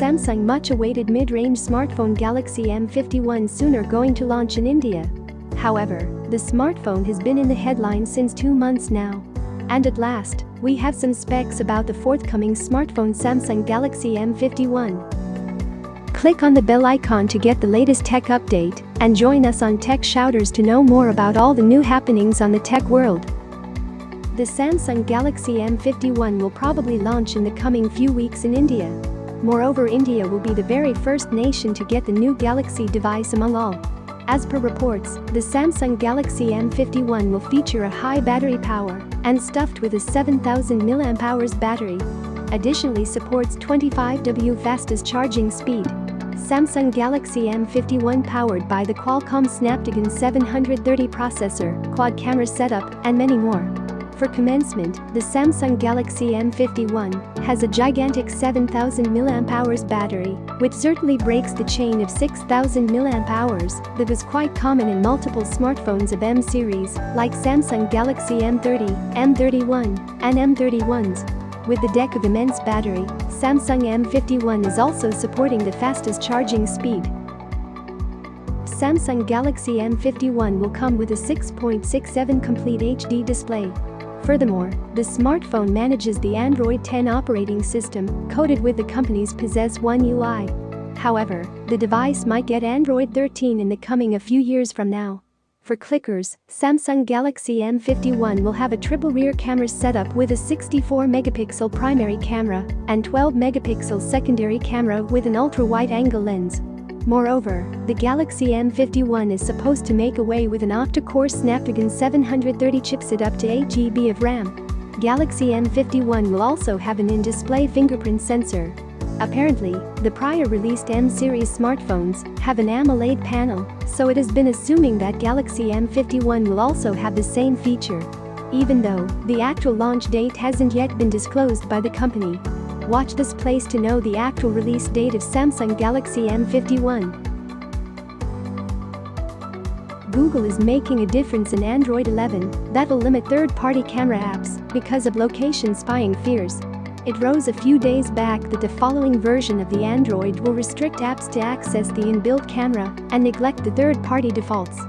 Samsung much-awaited mid-range smartphone Galaxy M51 soon are going to launch in India. However, the smartphone has been in the headlines since 2 months now. And at last, we have some specs about the forthcoming smartphone Samsung Galaxy M51. Click on the bell icon to get the latest tech update and join us on Tech Shouters to know more about all the new happenings on the tech world. The Samsung Galaxy M51 will probably launch in the coming few weeks in India. Moreover, India will be the very first nation to get the new Galaxy device among all. As per reports, the Samsung Galaxy M51 will feature a high battery power and stuffed with a 7000 mAh battery. Additionally supports 25W fastest charging speed. Samsung Galaxy M51 powered by the Qualcomm Snapdragon 730 processor, quad camera setup, and many more. For commencement, the Samsung Galaxy M51 has a gigantic 7000 mAh battery, which certainly breaks the chain of 6000 mAh that was quite common in multiple smartphones of M series, like Samsung Galaxy M30, M31, and M31s. With the deck of immense battery, Samsung M51 is also supporting the fastest charging speed. Samsung Galaxy M51 will come with a 6.67 complete HD display. Furthermore, the smartphone manages the Android 10 operating system, coated with the company's Possess One UI. However, the device might get Android 13 in the coming a few years from now. For clickers, Samsung Galaxy M51 will have a triple rear camera setup with a 64-megapixel primary camera and 12-megapixel secondary camera with an ultra-wide-angle lens. Moreover, the Galaxy M51 is supposed to make away with an octa-core Snapdragon 730 chipset up to 8GB of RAM. Galaxy M51 will also have an in-display fingerprint sensor. Apparently, the prior released M-series smartphones have an AMOLED panel, so it has been assuming that Galaxy M51 will also have the same feature. Even though the actual launch date hasn't yet been disclosed by the company. Watch this place to know the actual release date of Samsung Galaxy M51. Google is making a difference in Android 11 that will limit third-party camera apps because of location spying fears. It rose a few days back that the following version of the Android will restrict apps to access the inbuilt camera and neglect the third-party defaults.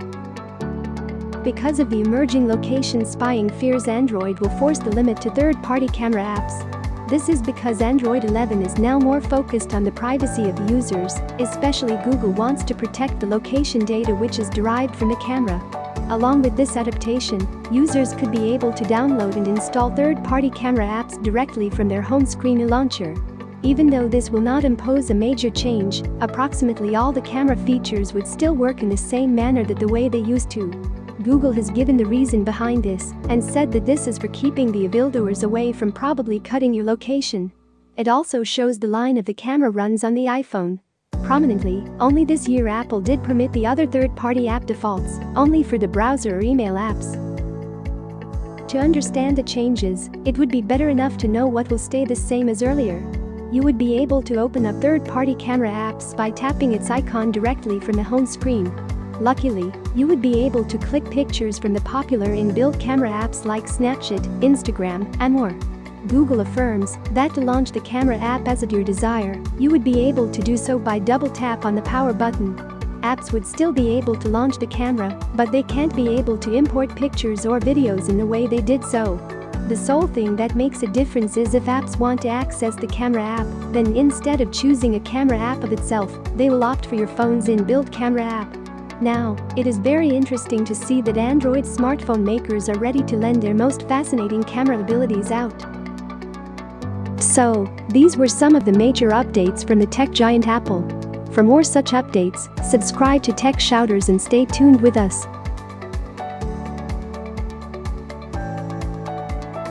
Because of the emerging location spying fears, Android will force the limit to third-party camera apps. This is because Android 11 is now more focused on the privacy of users, especially Google wants to protect the location data which is derived from the camera. Along with this adaptation, users could be able to download and install third-party camera apps directly from their home screen launcher. Even though this will not impose a major change, approximately all the camera features would still work in the same manner that the way they used to. Google has given the reason behind this and said that this is for keeping the evildoers away from probably cutting your location. It also shows the line of the camera runs on the iPhone. Prominently, only this year Apple did permit the other third-party app defaults, only for the browser or email apps. To understand the changes, it would be better enough to know what will stay the same as earlier. You would be able to open up third-party camera apps by tapping its icon directly from the home screen. Luckily, you would be able to click pictures from the popular inbuilt camera apps like Snapchat, Instagram, and more. Google affirms that to launch the camera app as at your desire, you would be able to do so by double tap on the power button. Apps would still be able to launch the camera, but they can't be able to import pictures or videos in the way they did so. The sole thing that makes a difference is if apps want to access the camera app, then instead of choosing a camera app of itself, they will opt for your phone's inbuilt camera app. Now, it is very interesting to see that Android smartphone makers are ready to lend their most fascinating camera abilities out. So, these were some of the major updates from the tech giant Apple. For more such updates, subscribe to Tech Shouters and stay tuned with us.